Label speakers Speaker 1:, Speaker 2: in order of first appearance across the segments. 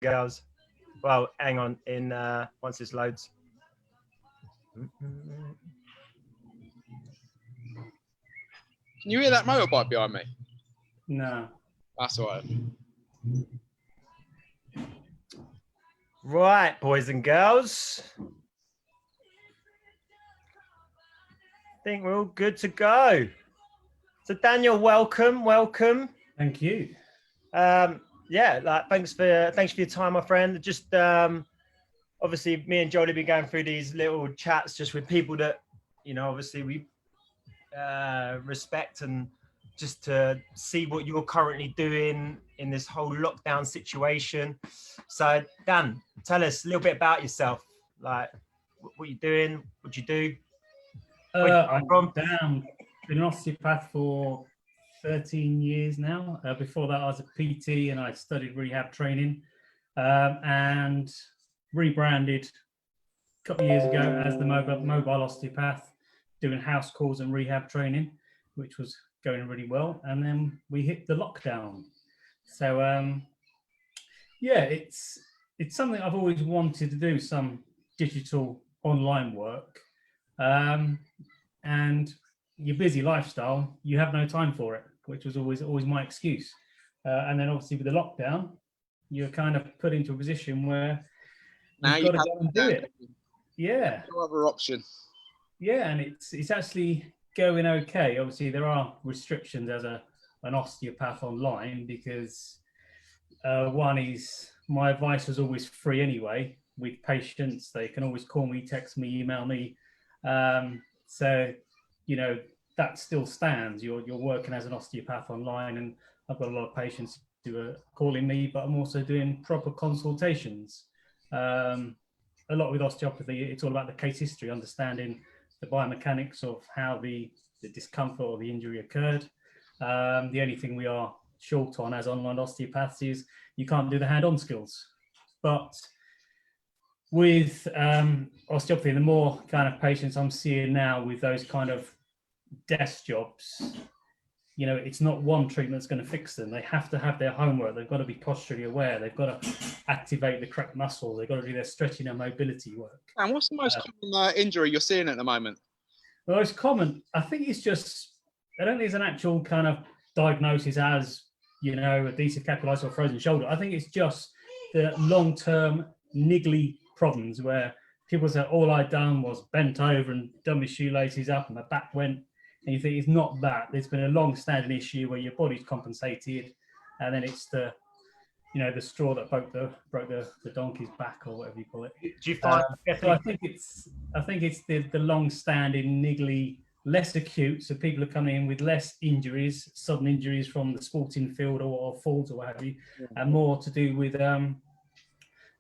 Speaker 1: girls. Well, hang on. Once this loads.
Speaker 2: Can you hear that motorbike behind me?
Speaker 3: No.
Speaker 2: That's all right.
Speaker 1: Right, boys and girls. I think we're all good to go. So Daniel, welcome.
Speaker 3: Thank you.
Speaker 1: Yeah, thanks for your time, my friend. Just obviously me and Jolie been going through these little chats just with people that, obviously we respect, and just to see what you're currently doing in this whole lockdown situation. So Dan, tell us a little bit about yourself, like what you're doing, what you do.
Speaker 3: I'm Dan, been an osteopath for 13 years now. Before that, I was a PT and I studied rehab training, and rebranded a couple of years ago as the mobile osteopath, doing house calls and rehab training, which was going really well. And then we hit the lockdown. So yeah, it's something I've always wanted to do, some digital online work. And your busy lifestyle, you have no time for it, which was always my excuse. And then obviously with the lockdown, you're kind of put into a position where you've got to go and do it. Yeah.
Speaker 2: No other option.
Speaker 3: Yeah, and it's actually going okay. Obviously, there are restrictions as an osteopath online, because one is my advice was always free anyway with patients. They can always call me, text me, email me. So, that still stands. You're working as an osteopath online, and I've got a lot of patients who are calling me, but I'm also doing proper consultations. A lot with osteopathy, it's all about the case history, understanding the biomechanics of how the discomfort or the injury occurred. The only thing we are short on as online osteopaths is you can't do the hand-on skills. But with osteopathy, the more kind of patients I'm seeing now with those kind of desk jobs, it's not one treatment that's going to fix them. They have to have their homework. They've got to be posturally aware. They've got to activate the correct muscles. They've got to do their stretching and mobility work.
Speaker 2: And what's the most common injury you're seeing at the moment?
Speaker 3: The most common, I think it's just, I don't think it's an actual kind of diagnosis as, adhesive capsulitis or frozen shoulder. I think it's just the long-term niggly problems where people say, all I'd done was bent over and done my shoelaces up and my back went. And you think it's not that. There's been a long-standing issue where your body's compensated, and then it's the straw that broke the donkey's back, or whatever you call it.
Speaker 1: Do you find?
Speaker 3: So I think it's the long-standing niggly, less acute. So people are coming in with less injuries, sudden injuries from the sporting field or falls or what have you, and more to do with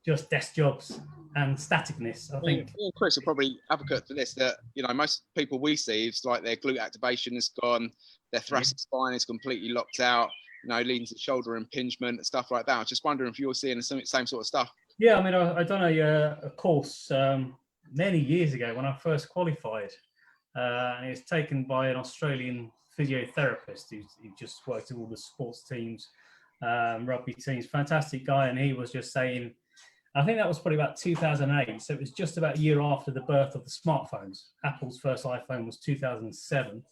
Speaker 3: just desk jobs and staticness. I think
Speaker 2: me and Chris are probably advocate for this, that most people we see, it's like their glute activation is gone, their thoracic spine is completely locked out, leading to shoulder impingement and stuff like that. I was just wondering if you're seeing the same sort of stuff.
Speaker 3: Yeah, I mean, I done a course many years ago when I first qualified, and it was taken by an Australian physiotherapist who just worked with all the sports teams, rugby teams, fantastic guy. And he was just saying, I think that was probably about 2008. So it was just about a year after the birth of the smartphones. Apple's first iPhone was 2007.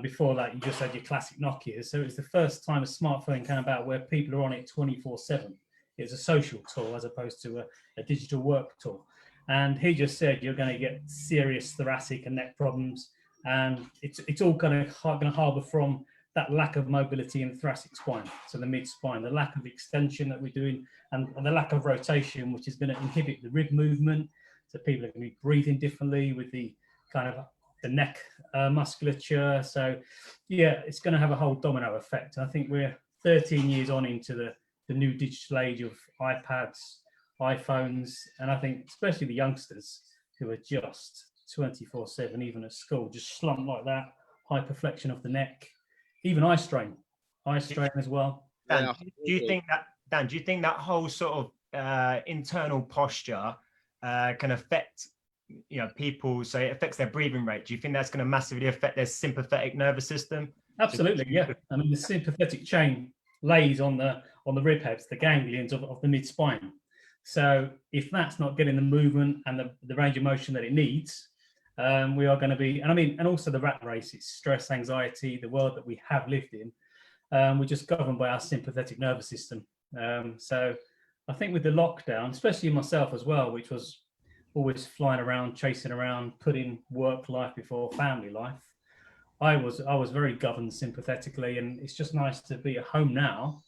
Speaker 3: Before that, you just had your classic Nokia. So it was the first time a smartphone came about where people are on it 24/7. It was a social tool as opposed to a digital work tool. And he just said, you're going to get serious thoracic and neck problems. And it's all going to harbour from that lack of mobility in the thoracic spine, so the mid-spine, the lack of extension that we're doing, and the lack of rotation, which is going to inhibit the rib movement. So people are going to be breathing differently with the kind of the neck musculature. So yeah, it's going to have a whole domino effect. I think we're 13 years on into the new digital age of iPads, iPhones, and I think especially the youngsters who are just 24/7, even at school, just slump like that, hyperflexion of the neck, even eye strain as well.
Speaker 1: Dan, do you think that whole sort of internal posture can affect people, so it affects their breathing rate? Do you think that's going to massively affect their sympathetic nervous system?
Speaker 3: Absolutely, yeah. I mean, the sympathetic chain lays on the rib heads, the ganglions of the mid spine. So if that's not getting the movement and the range of motion that it needs, we are going to be, and also the rat race, it's stress, anxiety, the world that we have lived in. We're just governed by our sympathetic nervous system. So I think with the lockdown, especially myself as well, which was always flying around, chasing around, putting work life before family life, I was very governed sympathetically, and it's just nice to be at home now.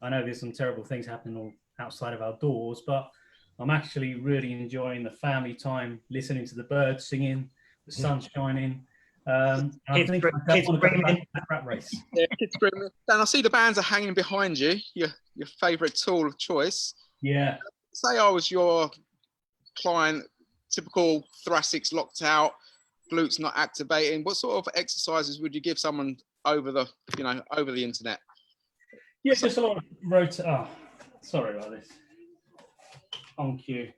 Speaker 3: I know there's some terrible things happening all outside of our doors, but I'm actually really enjoying the family time, listening to the birds singing, the sun shining. I think I don't want to go back to that rat race.
Speaker 2: Yeah, kids screaming. Dan, I see the bands are hanging behind you. Your favourite tool of choice.
Speaker 3: Yeah.
Speaker 2: Say I was your client, typical thoracics locked out, glutes not activating. What sort of exercises would you give someone over the internet?
Speaker 3: Yeah, just a lot of rotate. Oh, sorry about this. On cue.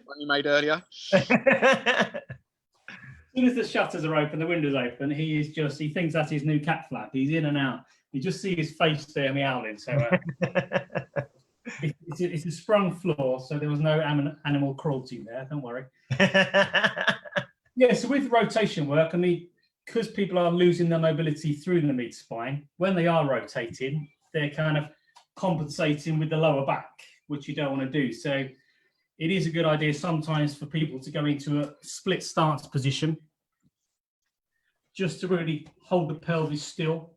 Speaker 2: One you made earlier.
Speaker 3: As soon as the shutters are open, the windows open, he thinks that's his new cat flap. He's in and out. You just see his face there meowing. So it's a sprung floor, so there was no animal cruelty there. Don't worry. Yeah, so with rotation work, because people are losing their mobility through the mid spine, when they are rotating, they're kind of compensating with the lower back, which you don't want to do. So it is a good idea sometimes for people to go into a split stance position, just to really hold the pelvis still,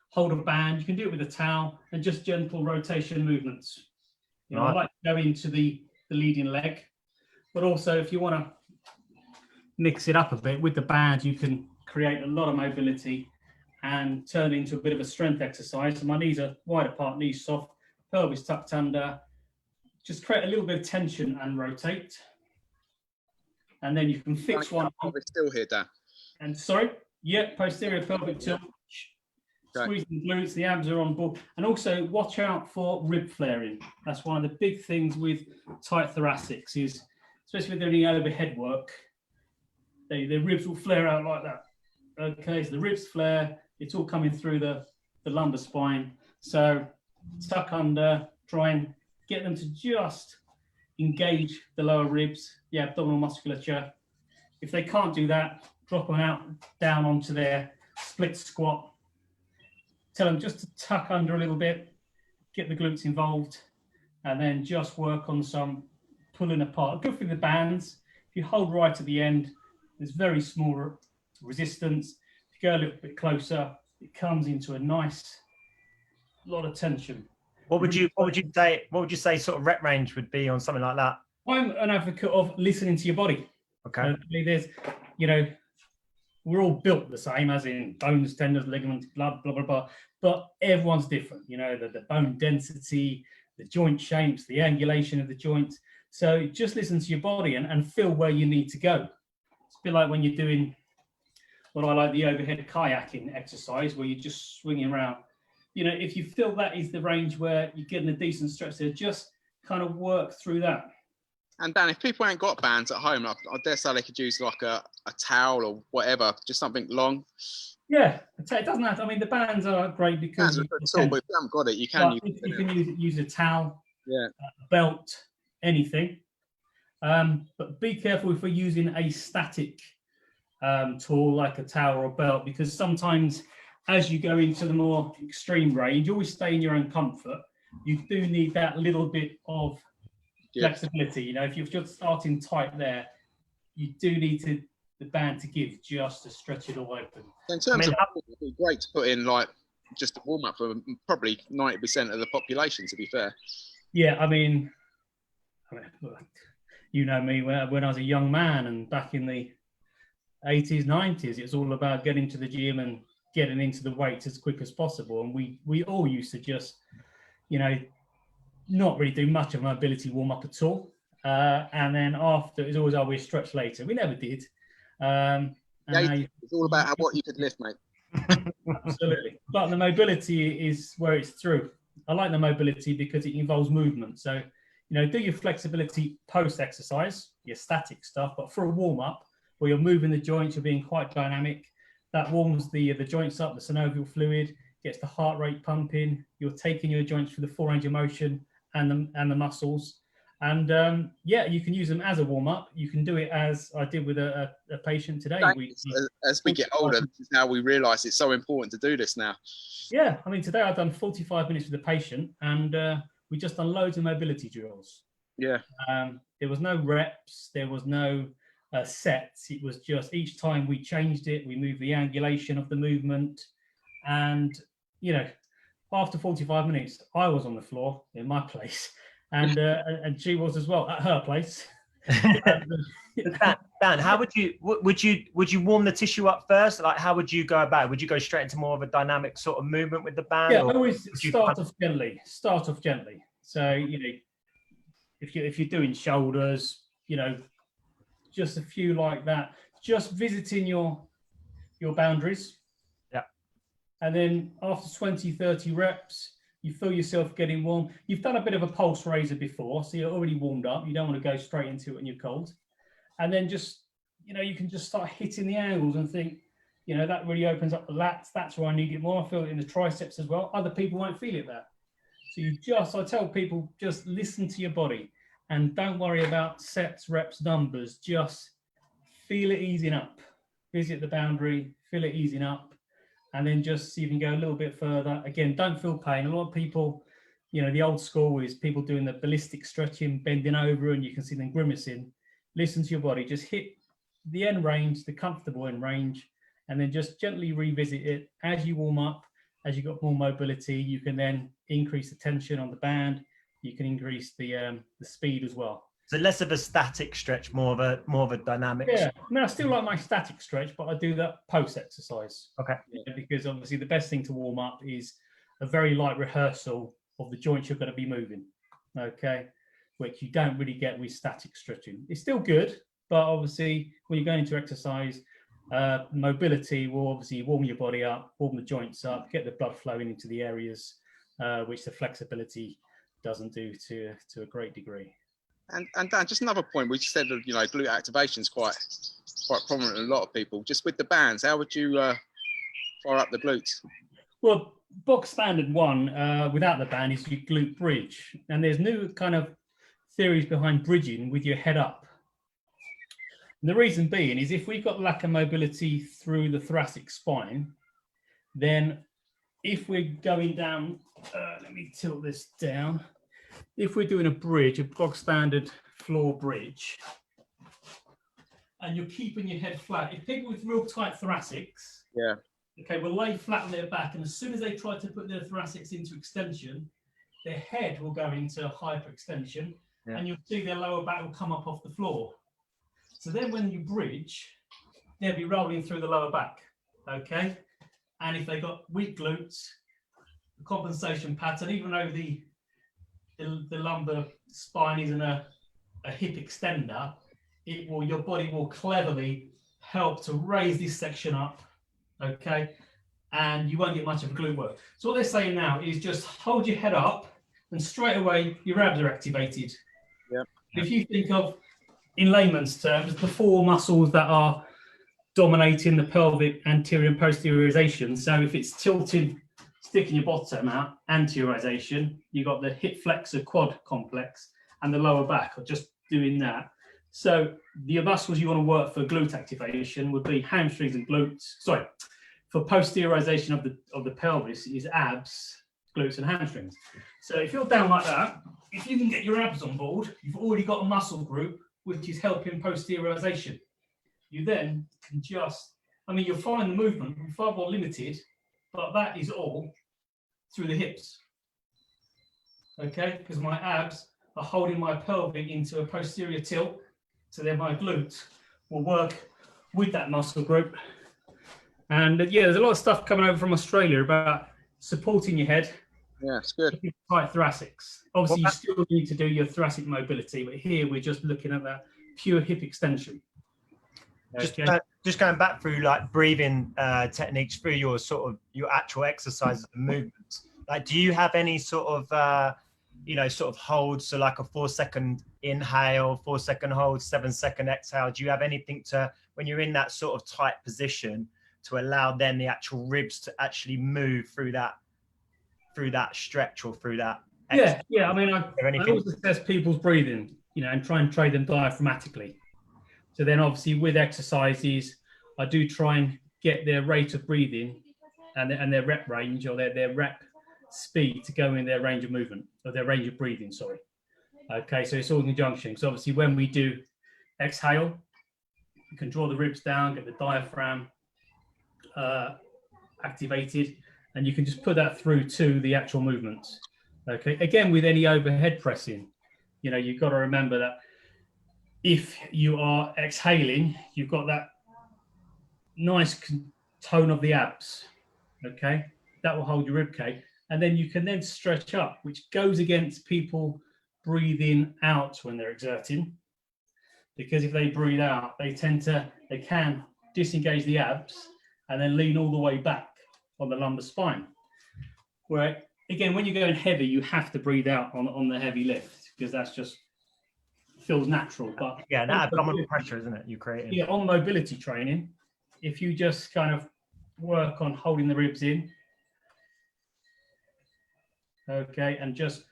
Speaker 3: hold a band. You can do it with a towel and just gentle rotation movements. Right. I like to go into the leading leg, but also if you want to mix it up a bit with the band, you can create a lot of mobility and turn it into a bit of a strength exercise. So my knees are wide apart, knees soft, pelvis tucked under. Just create a little bit of tension and rotate. And then you can fix one.
Speaker 2: Pelvic still here, Dan.
Speaker 3: And sorry, yeah, posterior pelvic tilt. Squeeze the glutes, the abs are on board. And also watch out for rib flaring. That's one of the big things with tight thoracics is, especially with any overhead work, the ribs will flare out like that. Okay, so the ribs flare, it's all coming through the lumbar spine. So tuck under, try and get them to just engage the lower ribs, the abdominal musculature. If they can't do that, drop them out down onto their split squat. Tell them just to tuck under a little bit, get the glutes involved, and then just work on some pulling apart. Go through the bands. If you hold right at the end, there's very small resistance. If you go a little bit closer, it comes into a nice lot of tension.
Speaker 1: What would you say sort of rep range would be on something like that?
Speaker 3: I'm an advocate of listening to your body.
Speaker 1: Okay.
Speaker 3: There's, we're all built the same, as in bones, tendons, ligaments, blood, blah, blah, blah. But everyone's different, the bone density, the joint shapes, the angulation of the joints. So just listen to your body and feel where you need to go. It's a bit like when you're doing what I like the overhead kayaking exercise, where you're just swinging around. If you feel that is the range where you're getting a decent stretch there, just kind of work through that.
Speaker 2: And Dan, if people ain't got bands at home, I dare say they could use like a towel or whatever, just something long.
Speaker 3: Yeah, it doesn't have to. The bands are great because
Speaker 2: but if you haven't got it, you can
Speaker 3: use a towel,
Speaker 2: a
Speaker 3: belt, anything. But be careful if we're using a static tool like a towel or a belt, because sometimes as you go into the more extreme range, you always stay in your own comfort. You do need that little bit of flexibility. If you're just starting tight there, you do need the band to give just to stretch it all open.
Speaker 2: In terms of, it'd be great to put in like just a warm up for probably 90% of the population, to be fair.
Speaker 3: Yeah, you know me, when I was a young man and back in the 80s, 90s, it's all about getting to the gym and getting into the weights as quick as possible. And we all used to just, not really do much of a mobility warm up at all. And then after, it was always, we stretch later. We never did.
Speaker 2: It's all about what you could lift, mate.
Speaker 3: Absolutely. But the mobility is where it's through. I like the mobility because it involves movement. So, do your flexibility post exercise, your static stuff, but for a warm up, where you're moving the joints, you're being quite dynamic. That warms the joints up, the synovial fluid, gets the heart rate pumping. You're taking your joints through the full range of motion and the muscles. And yeah, you can use them as a warm-up. You can do it as I did with a patient today.
Speaker 2: As we get older, this is how we realise it's so important to do this now.
Speaker 3: Yeah, I mean, today I've done 45 minutes with the patient, and we just done loads of mobility drills.
Speaker 2: Yeah.
Speaker 3: There was no reps, there was no sets. It was just each time we changed it, we moved the angulation of the movement. And, you know, after 45 minutes, I was on the floor in my place. And she was as well at her place.
Speaker 1: Dan, how would you warm the tissue up first? Like, how would you go about it? Would you go straight into more of a dynamic sort of movement with the band?
Speaker 3: Yeah, I always start off gently. So, you know, if you're doing shoulders, you know, just a few like that, just visiting your boundaries.
Speaker 1: Yeah. And
Speaker 3: then after 20, 30 reps, you feel yourself getting warm. You've done a bit of a pulse raiser before, so you're already warmed up. You don't want to go straight into it when you're cold. And then just, you know, you can just start hitting the angles and think, you know, that really opens up the lats. That's where I need it more. I feel it in the triceps as well. Other people won't feel it there. So I tell people, just listen to your body and don't worry about sets, reps, numbers. Just feel it easing up. Visit the boundary, feel it easing up. And then just see if you can go a little bit further. Again, don't feel pain. A lot of people, you know, the old school is people doing the ballistic stretching, bending over, and you can see them grimacing. Listen to your body. Just hit the end range, the comfortable end range, and then just gently revisit it. As you warm up, as you got more mobility, you can then increase the tension on the band. You can increase the speed as well.
Speaker 1: So less of a static stretch, more of a dynamic.
Speaker 3: Yeah, I mean, I still like my static stretch, but I do that post exercise.
Speaker 1: Okay.
Speaker 3: Yeah, because obviously the best thing to warm up is a very light rehearsal of the joints you're going to be moving. Okay, which you don't really get with static stretching. It's still good, but obviously when you're going into exercise, mobility will obviously warm your body up, warm the joints up, get the blood flowing into the areas which the flexibility doesn't do to a great degree.
Speaker 2: And Dan, just another point, we said that, you know, glute activation is quite prominent in a lot of people. Just with the bands, how would you fire up the glutes?
Speaker 3: Well, box standard one without the band is your glute bridge. And there's new kind of theories behind bridging with your head up. And the reason being is if we've got lack of mobility through the thoracic spine, then if we're going down, let me tilt this down. If we're doing a bridge, a bog standard floor bridge, and you're keeping your head flat, if people with real tight thoracics,
Speaker 2: yeah,
Speaker 3: okay, will lay flat on their back, and as soon as they try to put their thoracics into extension, their head will go into hyperextension, and you'll see their lower back will come up off the floor. So then when you bridge, they'll be rolling through the lower back, okay? And if they've got weak glutes, the compensation pattern, even though the lumbar spine isn't a hip extender, your body will cleverly help to raise this section up, okay? And you won't get much of a glute work. So what they're saying now is just hold your head up and straight away your abs are activated.
Speaker 2: Yep.
Speaker 3: If you think of, in layman's terms, the four muscles that are dominating the pelvic anterior and posteriorization. So if it's tilted, sticking your bottom out, anteriorization, you've got the hip flexor quad complex and the lower back are just doing that. So the muscles you want to work for glute activation would be hamstrings and glutes. Sorry, for posteriorization of the pelvis is abs, glutes and hamstrings. So if you're down like that, if you can get your abs on board, you've already got a muscle group which is helping posteriorization. You then can just, I mean, you'll find the movement will be far more limited, but that is all through the hips. Okay, because my abs are holding my pelvic into a posterior tilt, so then my glutes will work with that muscle group. And yeah, there's a lot of stuff coming over from Australia about supporting your head.
Speaker 2: Yeah, it's good.
Speaker 3: Tight thoracics. Obviously, you still need to do your thoracic mobility, but here we're just looking at that pure hip extension. Okay.
Speaker 1: Just going back through like breathing techniques through your actual exercises and movements. Like, do you have any sort of holds? So like a 4-second inhale, 4-second hold, 7-second exhale. Do you have anything to when you're in that sort of tight position, to allow then the actual ribs to actually move through that stretch or through that exercise?
Speaker 3: Yeah. I mean, I always assess people's breathing, you know, and try and train them diaphragmatically. So then obviously with exercises, I do try and get their rate of breathing and their rep range, or their rep speed to go in their range of movement, or their range of breathing, sorry. Okay, so it's all in conjunction. So obviously when we do exhale, you can draw the ribs down, get the diaphragm activated, and you can just put that through to the actual movements. Okay, again, with any overhead pressing, you know, you've got to remember that if you are exhaling, you've got that nice tone of the abs. Okay, that will hold your rib cage, and then you can then stretch up, which goes against people breathing out when they're exerting, because if they breathe out, they can disengage the abs and then lean all the way back on the lumbar spine. Where again, when you're going heavy, you have to breathe out on the heavy lift, because that's just feels natural. But
Speaker 1: yeah, that abdominal pressure, isn't it, you creating?
Speaker 3: Yeah, on mobility training, if you just kind of work on holding the ribs in, okay, and just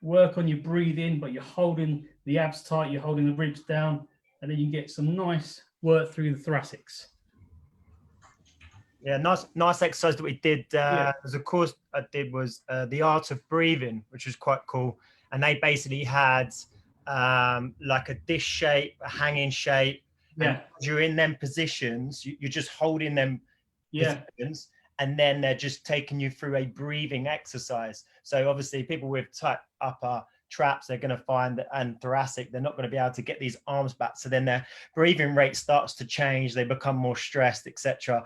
Speaker 3: work on your breathing, but you're holding the abs tight, you're holding the ribs down, and then you get some nice work through the thoracics.
Speaker 1: Yeah, nice exercise that we did. There's a course I did was the art of breathing, which was quite cool. And they basically had like a dish shape, a hanging shape.
Speaker 3: Yeah.
Speaker 1: And you're in them positions, you're just holding them positions, and then they're just taking you through a breathing exercise. So obviously people with tight upper traps, they're going to find that, and thoracic, they're not going to be able to get these arms back. So then their breathing rate starts to change. They become more stressed, etc.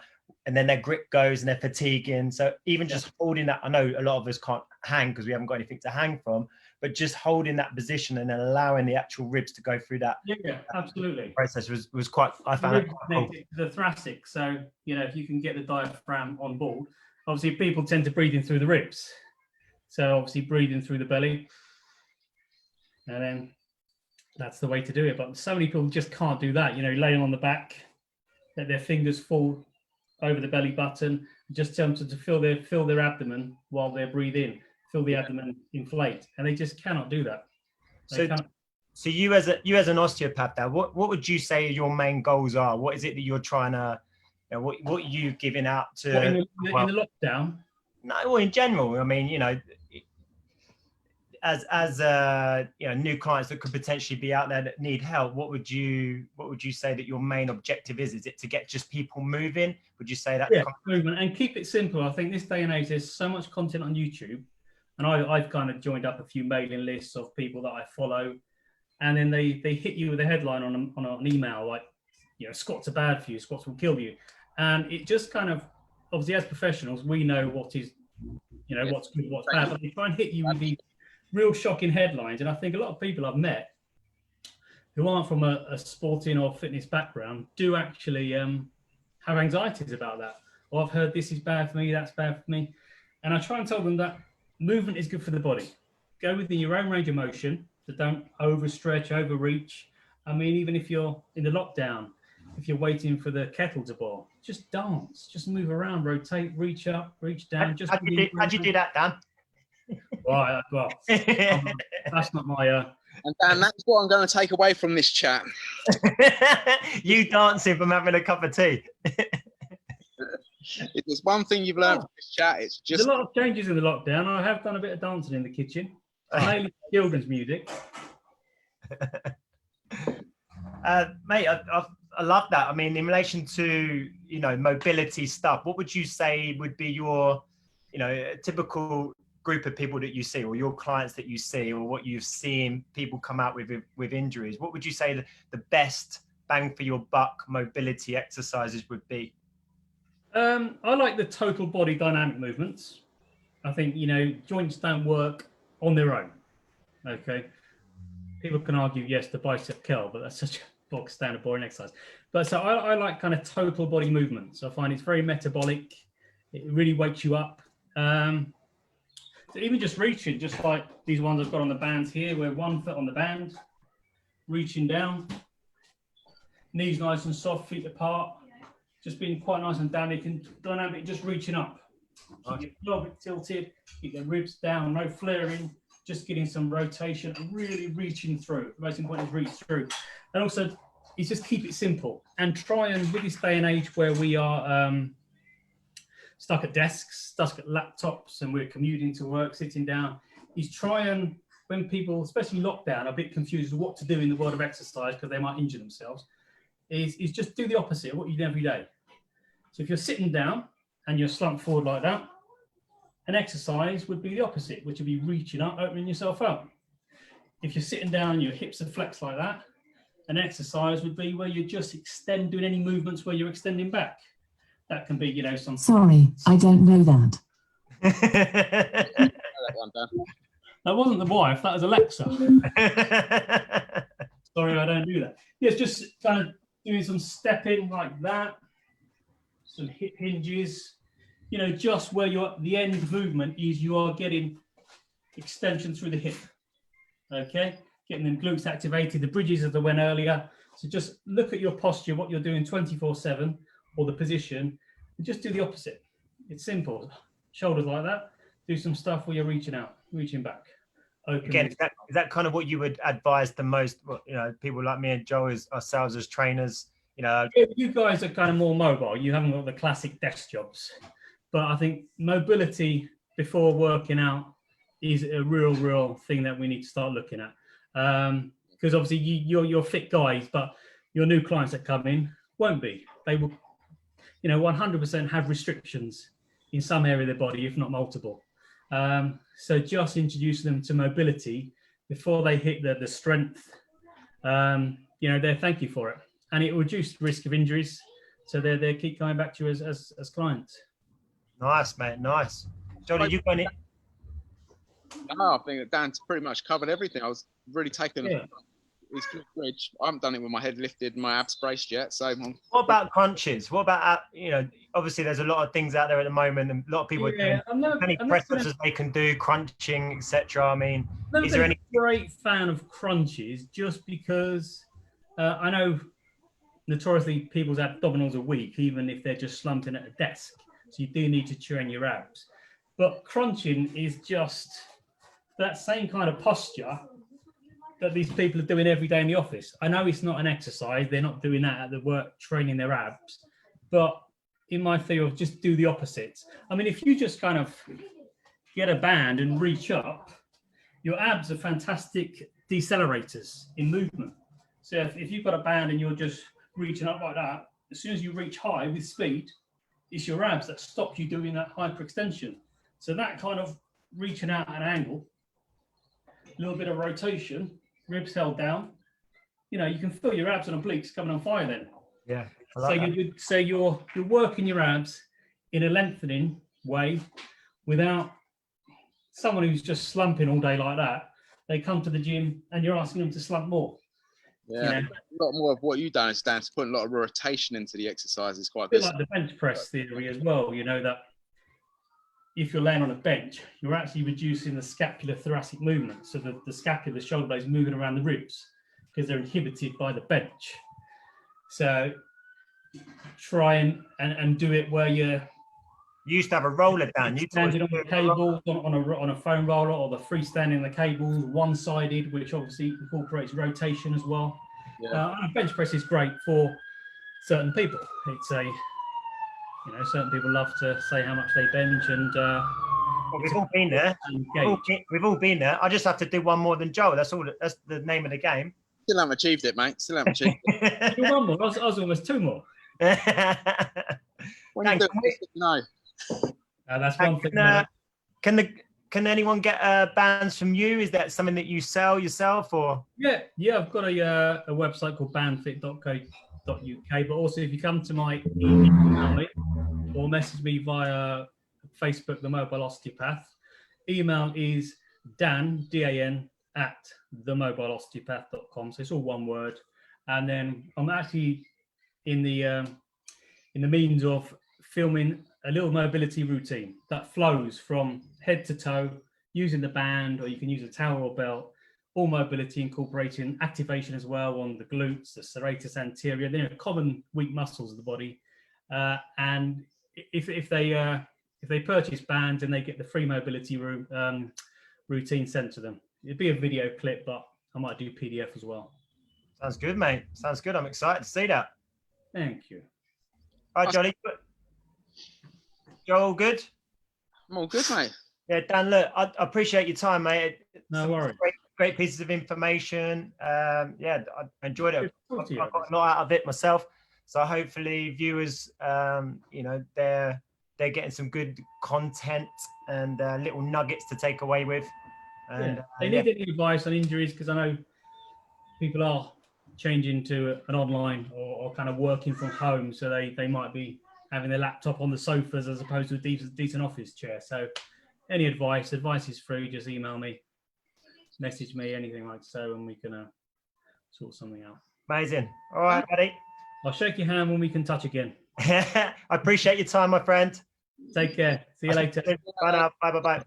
Speaker 1: And then their grip goes and they're fatiguing. So even just holding that, I know a lot of us can't hang because we haven't got anything to hang from, but just holding that position and then allowing the actual ribs to go through that.
Speaker 3: Yeah, absolutely.
Speaker 1: Process was quite, I found it quite cool.
Speaker 3: The thoracic. So, you know, if you can get the diaphragm on board, obviously people tend to breathe in through the ribs. So obviously breathing through the belly, and then that's the way to do it. But so many people just can't do that. You know, laying on the back, let their fingers fall over the belly button, just tell them to fill their abdomen while they breathe in, feel the abdomen inflate, and they just cannot do that.
Speaker 1: So you as an osteopath, now, what would you say your main goals are? What is it that you're trying to, you know, what are you giving out to?
Speaker 3: In the lockdown?
Speaker 1: No, well, in general, I mean, you know, as you know, new clients that could potentially be out there that need help, what would you say that your main objective is? Is it to get just people moving? Would you say that?
Speaker 3: Yeah, movement, and keep it simple. I think this day and age, there's so much content on YouTube, and I've kind of joined up a few mailing lists of people that I follow, and then they hit you with a headline on an email like, you know, squats are bad for you, squats will kill you, and it just kind of, obviously as professionals, we know what is, you know, what's good, what's bad, but they try and hit you with these real shocking headlines. And I think a lot of people I've met who aren't from a sporting or fitness background do actually have anxieties about that. Or I've heard this is bad for me, that's bad for me. And I try and tell them that movement is good for the body. Go within your own range of motion, so don't overstretch, overreach. I mean, even if you're in the lockdown, if you're waiting for the kettle to boil, just dance, just move around, rotate, reach up, reach down.
Speaker 1: How'd you do that, Dan?
Speaker 3: Well, that's not my.
Speaker 2: And Dan, that's what I'm going to take away from this chat.
Speaker 1: You dancing from having a cup of tea.
Speaker 2: If there's one thing you've learned from this chat, it's just
Speaker 3: there's a lot of changes in the lockdown. I have done a bit of dancing in the kitchen. Mainly children's music.
Speaker 1: Mate, I love that. I mean, in relation to, you know, mobility stuff, what would you say would be your, you know, typical group of people that you see, or your clients that you see, or what you've seen people come out with injuries? What would you say the best bang for your buck mobility exercises would be?
Speaker 3: I like the total body dynamic movements. I think, you know, joints don't work on their own. Okay. People can argue, yes, the bicep curl, but that's such a bog standard boring exercise. But so I like kind of total body movements. I find it's very metabolic. It really wakes you up. So even just reaching, just like these ones I've got on the bands here, where 1 foot on the band, reaching down. knees nice and soft, feet apart, just being quite nice and dynamic, just reaching up. Keep your pelvic tilted, keep the ribs down, no flaring, just getting some rotation and really reaching through. The most important is reach through. And also, is just keep it simple and try and, with this day and age where we are stuck at desks, stuck at laptops, and we're commuting to work, sitting down, is try and, when people, especially lockdown, are a bit confused as what to do in the world of exercise because they might injure themselves, is just do the opposite of what you do every day. So if you're sitting down and you're slumped forward like that, an exercise would be the opposite, which would be reaching up, opening yourself up. If you're sitting down, your hips are flexed like that, an exercise would be where you just extend, doing any movements where you're extending back. That can be, you know, some.
Speaker 4: Sorry, I don't know that.
Speaker 3: That wasn't the wife, that was Alexa. Sorry, I don't do that. Yeah, it's just kind of doing some stepping like that, some hip hinges, you know, just where the end movement is, you are getting extension through the hip. Okay, getting them glutes activated, the bridges as I went earlier. So just look at your posture, what you're doing 24/7, or the position, and just do the opposite. It's simple. Shoulders like that. Do some stuff where you're reaching out, reaching back. Open.
Speaker 1: Again, is that kind of what you would advise the most? You know, people like me and Joe, ourselves as trainers. You know,
Speaker 3: you guys are kind of more mobile. You haven't got the classic desk jobs, but I think mobility before working out is a real thing that we need to start looking at. Because obviously you're fit guys, but your new clients that come in won't be. They will, you know, 100% have restrictions in some area of their body, if not multiple. So just introduce them to mobility before they hit the strength. You know, they thank you for it, and it will reduce the risk of injuries. So they keep coming back to you as clients. Nice,
Speaker 1: mate. Nice. Johnny, you got it?
Speaker 2: No, I think that Dan's pretty much covered everything. I was really taken.
Speaker 3: Yeah.
Speaker 2: I haven't done it with my head lifted and my abs braced yet. So
Speaker 1: what about crunches? What about, you know, obviously there's a lot of things out there at the moment, and a lot of people are doing many press ups as they can do, crunching, etc. I mean, is there any
Speaker 3: great fan of crunches just because I know notoriously people's abdominals are weak, even if they're just slumping at a desk. So you do need to train your abs. But crunching is just that same kind of posture that these people are doing every day in the office. I know it's not an exercise. They're not doing that at the work, training their abs. But in my field, just do the opposites. I mean, if you just kind of get a band and reach up, your abs are fantastic decelerators in movement. So if you've got a band and you're just reaching up like that, as soon as you reach high with speed, it's your abs that stop you doing that hyperextension. So that kind of reaching out at an angle, a little bit of rotation, ribs held down, you know, you can feel your abs and obliques coming on fire then.
Speaker 1: Yeah.
Speaker 3: So you're working your abs in a lengthening way without someone who's just slumping all day like that. They come to the gym and you're asking them to slump more.
Speaker 2: Yeah, you know? A lot more of what you've done is Dan's putting a lot of rotation into the exercises. Quite a
Speaker 3: bit like the bench press theory as well. You know that if you're laying on a bench, you're actually reducing the scapular thoracic movement. So the scapula, the shoulder blades moving around the ribs because they're inhibited by the bench. So try and do it where you
Speaker 1: used to have a roller down. You
Speaker 3: standing on the cables on a foam roller, or the freestanding the cables one-sided, which obviously incorporates rotation as well. Yeah. And bench press is great for certain people. It's a, you know, certain people love to say how much they bench, and
Speaker 1: well, we've all been there. We've all been there. I just have to do one more than Joe. That's all. That's the name of the game.
Speaker 2: Still haven't achieved it, mate. Still haven't achieved it.
Speaker 3: One more. I was almost two more.
Speaker 2: When you do it, no.
Speaker 3: That's one thing.
Speaker 1: Can anyone get bands from you? Is that something that you sell yourself, or?
Speaker 3: Yeah. I've got a website called bandfit.co.uk. But also, if you come to my email or message me via Facebook, The Mobile Osteopath, email is Dan, D-A-N, at themobileosteopath.com. So it's all one word. And then I'm actually in the means of filming a little mobility routine that flows from head to toe using the band, or you can use a towel or belt, all mobility, incorporating activation as well on the glutes, the serratus anterior. They're common weak muscles of the body. And if they purchase bands, and they get the free mobility routine sent to them. It'd be a video clip, but I might do PDF as well.
Speaker 1: Sounds good, mate. Sounds good. I'm excited to see that.
Speaker 3: Thank you.
Speaker 1: All right, Johnny. Joe, all good?
Speaker 2: I'm all good, mate.
Speaker 1: Yeah, Dan, look, I appreciate your time, mate.
Speaker 3: No worries.
Speaker 1: Great pieces of information. Yeah, I enjoyed it.
Speaker 3: Good to
Speaker 1: I got a lot out of it myself. So hopefully viewers, you know, they're getting some good content and little nuggets to take away with. And
Speaker 3: they need any advice on injuries, because I know people are changing to an online or kind of working from home, so they might be having their laptop on the sofas as opposed to a decent office chair. So any advice is free. Just email me, message me, anything like so, and we can sort something out.
Speaker 1: Amazing. All right, buddy.
Speaker 3: I'll shake your hand when we can touch again.
Speaker 1: I appreciate your time, my friend.
Speaker 3: Take care. See you later.
Speaker 1: Bye now. Bye.